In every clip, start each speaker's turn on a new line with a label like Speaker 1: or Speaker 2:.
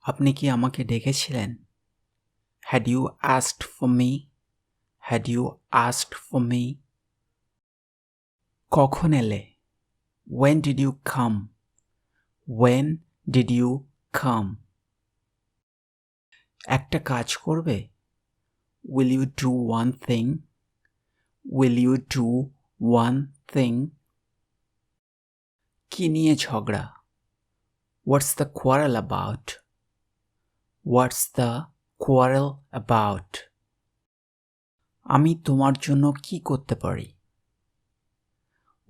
Speaker 1: আপনি কি আমাকে ডেকেছিলেন? Had you asked for me? Had you asked for me? কখন এলে? When did you come? When did you come? একটা কাজ করবে? Will you do one thing? Will you do one thing? কি নিয়ে ঝগড়া? What's the quarrel about? What's the quarrel about? আমি তোমার জন্য কি করতে পারি?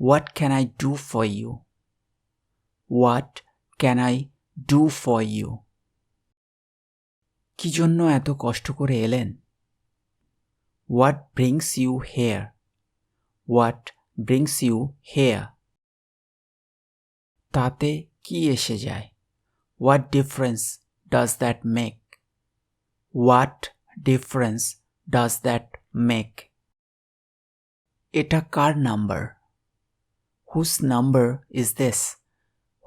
Speaker 1: What can I do for you? What can I do for you? কি জন্য এত কষ্ট করে এলেন? What brings you here? What brings you here? তাতে কি এসে যায়? What difference does that make? What difference does that make? এটা কার number? Whose number is this?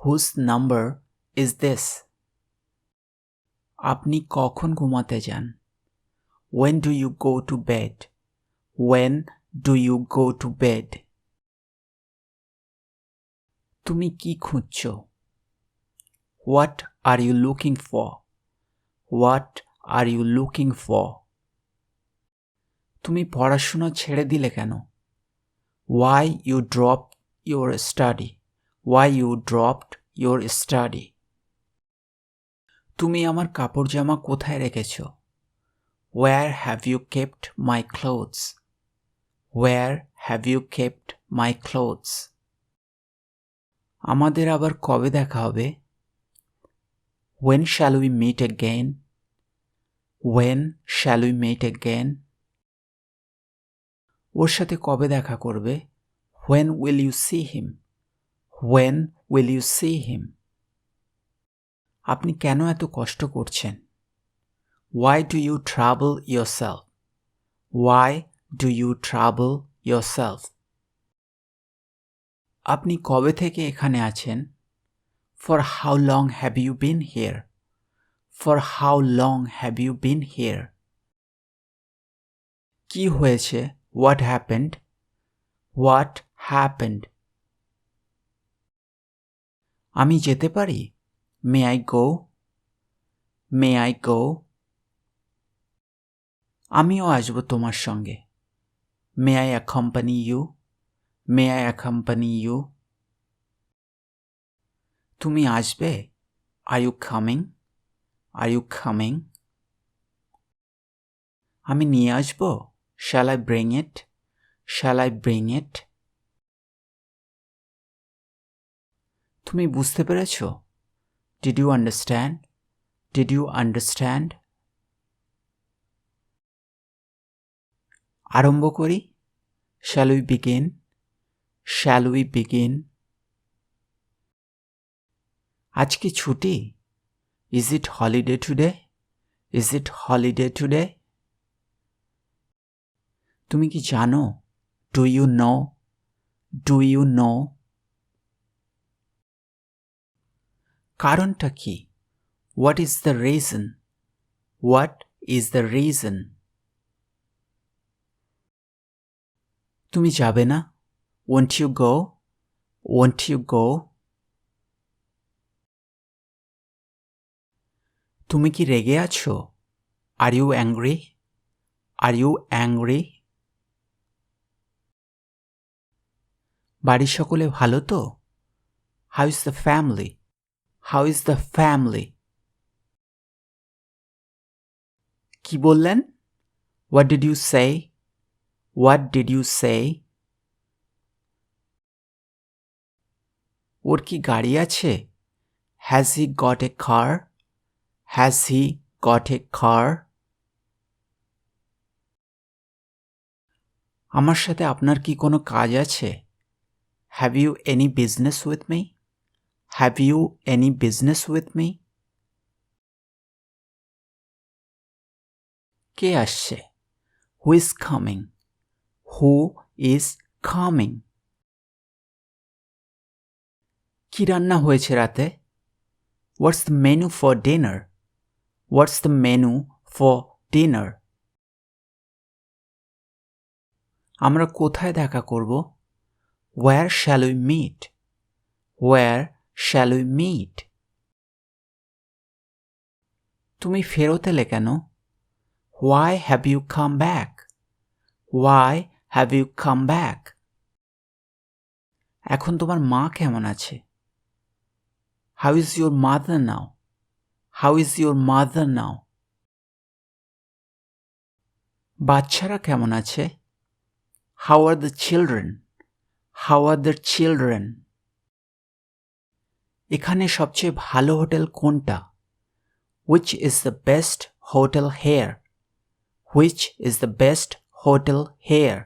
Speaker 1: Whose number is this? আপনি কখন ঘুমাতে যান? When do you go to bed? When do you go to bed? তুমি কি খুঁজছো? What are you looking for? What are you looking for? তুমি পড়াশোনা ছেড়ে দিলে কেন? Why you dropped your study? Why you dropped your study? তুমি আমার কাপড় জামা কোথায় রেখেছো? Where have you kept my clothes? Where have you kept my clothes? আমাদের আবার কবে দেখা হবে? When shall we meet again? When shall we meet again? ওর সাথে কবে দেখা করবে? When will you see him? When will you see him? আপনি কেন এত কষ্ট করছেন? Why do you trouble yourself? Why do you trouble yourself? আপনি কবে থেকে এখানে আছেন? For how long have you been here? For how long have you been here? কি হয়েছে? What happened? What happened? আমি যেতে পারি? May I go? May I go? আমিও আসবো তোমার সঙ্গে। May I accompany you? May I accompany you? তুমি আসবে? Are you coming? Are you coming? আমি নিয়ে আসবো? Shall I bring it? Shall I bring it? তুমি বুঝতে পেরেছো? Did you understand? Did you understand? আরম্ভ করি? Shall we begin? Shall we begin? আজকে ছুটি? Is it holiday today? Is it holiday today? তুমি কি জানো? Do you know? Do you know? কারণটা কি? What is the reason? What is the reason? তুমি যাবে না? Won't you go? Won't you go? তুমি কি রেগে আছো? Are you angry? Are you angry? বাড়ির সকলে ভালো তো? How is the family? How is the family? কি বললেন? What did you say? What did you say? ওর কি গাড়ি আছে? Has he got a car? Has he got a car? আমার সাথে আপনার কি কোনো কাজ আছে? Have you any business with me? Have you any business with me? কে আসছে? Who is coming? Who is coming? কি রান্না হয়েছে রাতে? What's the menu for dinner? What's the menu for dinner? আমরা কোথায় দেখা করব? Where shall we meet? Where shall we meet? তুমি ফেরত এলে কেন? Why have you come back? Why have you come back? এখন তোমার মা কেমন আছে? How is your mother now? How is your mother now? বাচ্চারা কেমন আছে? How are the children? How are the children? এখানে সবচেয়ে ভালো হোটেল কোনটা? Which is the best hotel here? Which is the best hotel here?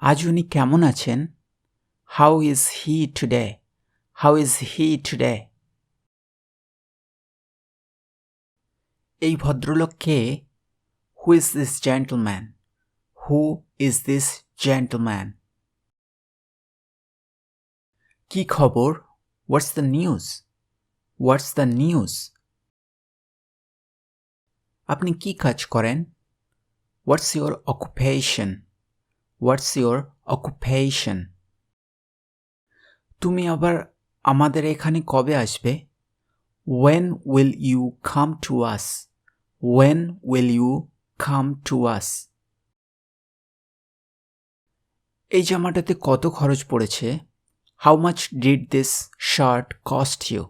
Speaker 1: আজ উনি কেমন আছেন? How is he today? How is he today? এই ভদ্রলোক কে? Who is this gentleman? Who is this gentleman? কি খবর? What's the news? What's the news? আপনি কি কাজ করেন? What's your occupation? What's your occupation? তুমি আবার আমাদের এখানে কবে আসবে? When will you come to us? When will you come to us? এই জামাটাতে কত খরচ পড়েছে? How much did this shirt cost you?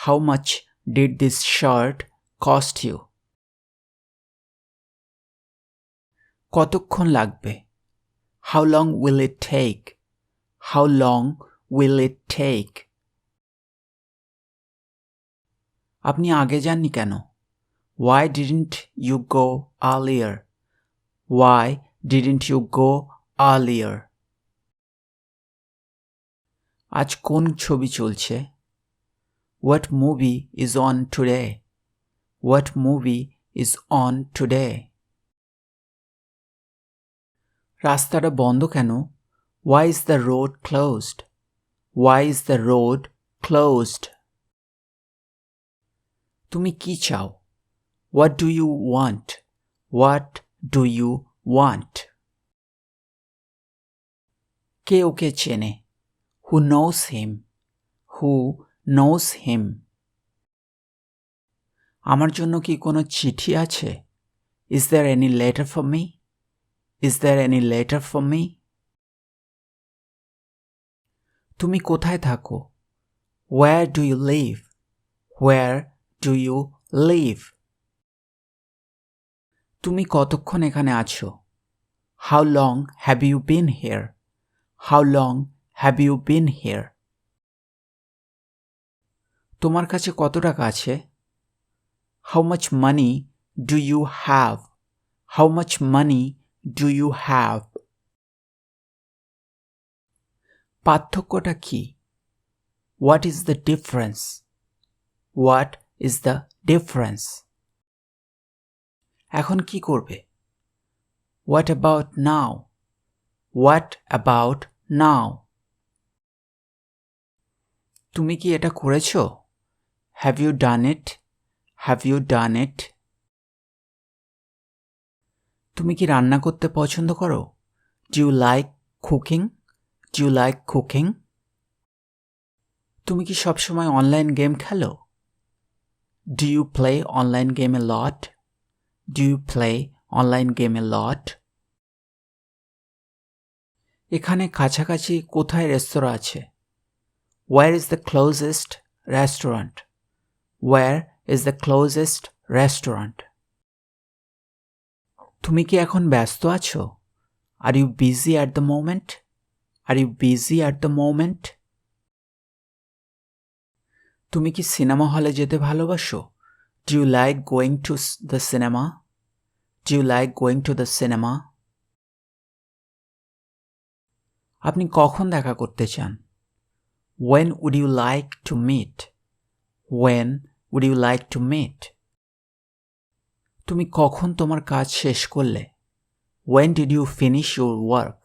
Speaker 1: How much did this shirt cost you? কতক্ষণ লাগবে? How long will it take? How long will it take? আপনি আগে যাননি কেন? Why didn't you go earlier? Why didn't you go earlier? আজ কোন ছবি চলছে? What movie is on today? What movie is on today? রাস্তাটা বন্ধ কেন? Why is the road closed? Why is the road closed? তুমি কি চাও? What do you want? What do you want? কে ওকে চেনে? Who knows him? Who knows him? আমার জন্য কি কোনো চিঠি আছে? Is there any letter for me? Is there any letter for me? তুমি কোথায় থাকো? Where do you live? Where do you live? তুমি কতক্ষণ এখানে আছো? How long have you been here? How long have you been here? তোমার কাছে কত টাকা আছে? How much money do you have? How much money do you have? পার্থক্যটা কি? What is the difference? What is the difference? এখন কি করবে? What about now? What about now? তুমি কি এটা করেছো? Have you done it? Have you done it? তুমি কি রান্না করতে পছন্দ করো? Do you like cooking? Do you like cooking? তুমি কি সবসময় অনলাইন গেম খেলো? Do you play online game a lot? Do you play online game a lot? এখানে কাছাকাছি কোথায় রেস্তোরাঁ আছে? Where is the closest restaurant? Where is the closest restaurant? তুমি কি এখন ব্যস্ত আছো? Are you busy at the moment? Are you busy at the moment? তুমি কি সিনেমা হলে যেতে ভালোবাসো? Do you like going to the cinema? Do you like going to the cinema? আপনি কখন দেখা করতে চান? When would you like to meet? When would you like to meet? তুমি কখন তোমার কাজ শেষ করলে? When did you finish your work?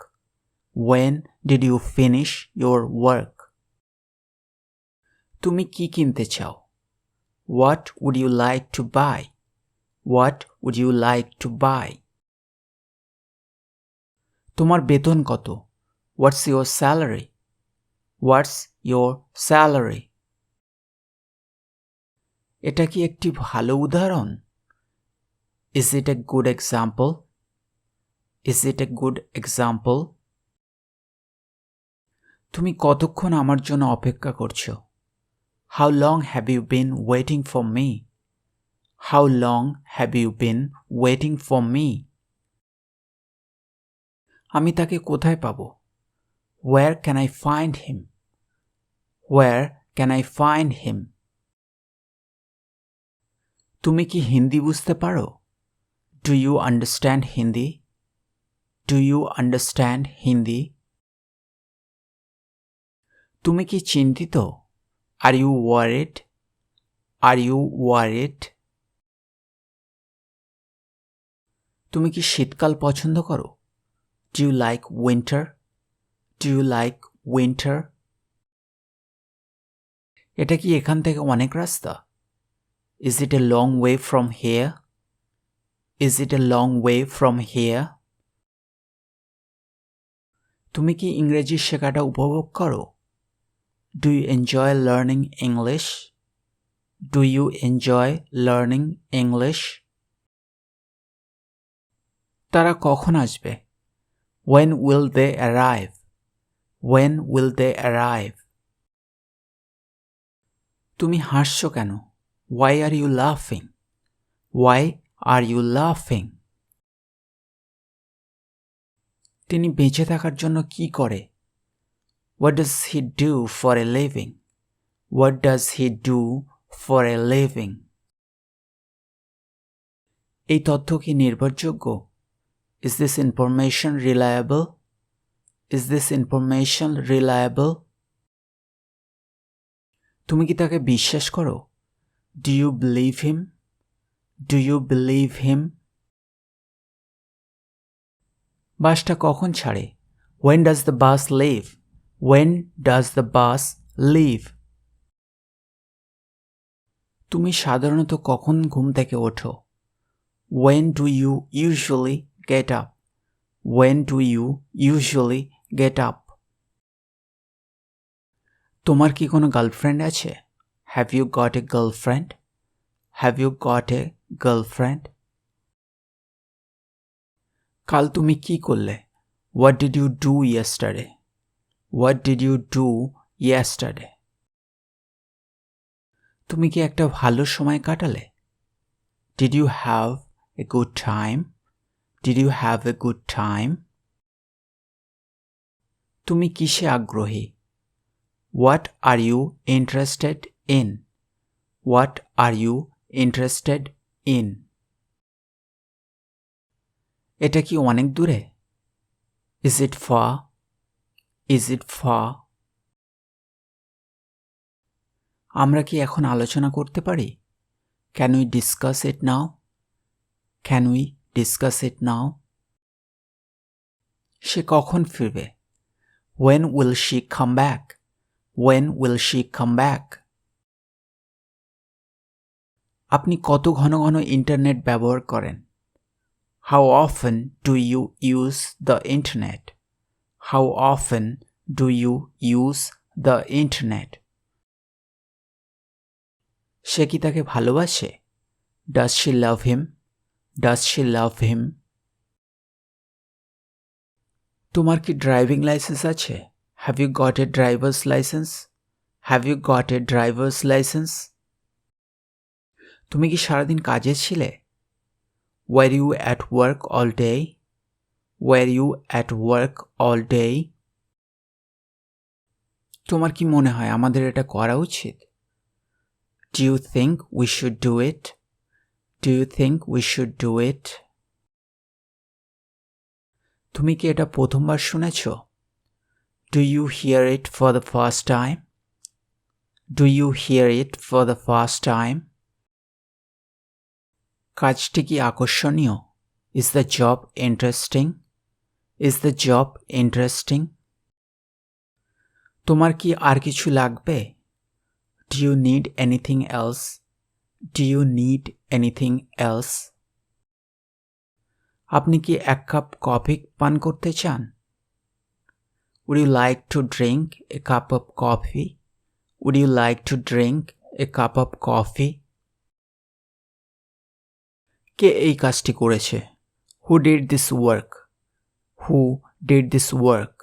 Speaker 1: When did you finish your work? তুমি কি কিনতে চাও? What would you like to buy? What would you like to buy? তোমার বেতন কত? What's your salary? What's your salary? এটা কি একটি ভালো উদাহরণ? Is it a good example? Is it a good example? তুমি কতক্ষণ আমার জন্য অপেক্ষা করছো? How long have you been waiting for me? How long have you been waiting for me? আমি তাকে কোথায় পাবো? Where can I find him? Where can I find him? তুমি কি হিন্দি বুঝতে পারো? Do you understand Hindi? Do you understand Hindi? তুমি কি চিন্তিত? Are you worried? Are you worried? তুমি কি শীতকাল পছন্দ করো? Do you like winter? Do you like winter? এটা কি এখান থেকে অনেক রাস্তা? Is it a long way from here? Is it a long way from here? তুমি কি ইংরেজি শেখাটা উপভোগ করো? Do you enjoy learning English? Do you enjoy learning English? তারা কখন আসবে? When will they arrive? When will they arrive? তুমি হাসছো কেন? Why are you laughing? Why are you laughing? তিনি বেঁচে থাকার জন্য কি করে? What does he do for a living? What does he do for a living? এই তথ্য কি নির্ভরযোগ্য? Is this information reliable? Is this information reliable? তুমি কি তাকে বিশ্বাস করো? Do you believe him? Do you believe him? বাসটা কখন ছাড়ে? When does the bus leave? When does the bus leave? তুমি সাধারণত কখন ঘুম থেকে ওঠো? When do you usually get up? When do you usually get up? তোমার কি কোনো গার্লফ্রেন্ড আছে? Have you got a girlfriend? Have you got a girlfriend? কাল তুমি কি করলে? What did you do yesterday? What did you do yesterday? তুমি কি একটা ভালো সময় কাটালে? Did you have a good time? Did you have a good time? তুমি কিসে আগ্রহী? What are you interested in? What are you interested in? এটা কি অনেক দূরে? Is it far? Is it far? আমরা কি এখন আলোচনা করতে পারি? Can we discuss it now? Can we discuss it now? সে কখন ফিরবে? When will she come back? When will she come back? আপনি কত ঘন ঘন ইন্টারনেট ব্যবহার করেন? How often do you use the internet? How often do you use the internet? সে কি তাকে ভালোবাসে? Does she love him? Does she love him? তোমার কি ড্রাইভিং লাইসেন্স আছে? Have you got a driver's license? Have you got a driver's license? তুমি কি সারাদিন কাজে ছিলে? Were you at work all day? Were you at work all day? তোমার কি মনে হয় আমাদের এটা করা উচিত? Do you think we should do it? Do you think we should do it? তুমি কি এটা প্রথমবার শুনেছো? Do you hear it for the first time? Do you hear it for the first time? কাজটি কি আকর্ষণীয়? Is the job interesting? Is the job interesting? তোমার কি আর কিছু লাগবে? Do you need anything else? Do you need anything else? আপনি কি এক কাপ কফি পান করতে চান? Would you like to drink a cup of coffee? Would you like to drink a cup of coffee? কে এই কাজটি করেছে? Who did this work? Who did this work?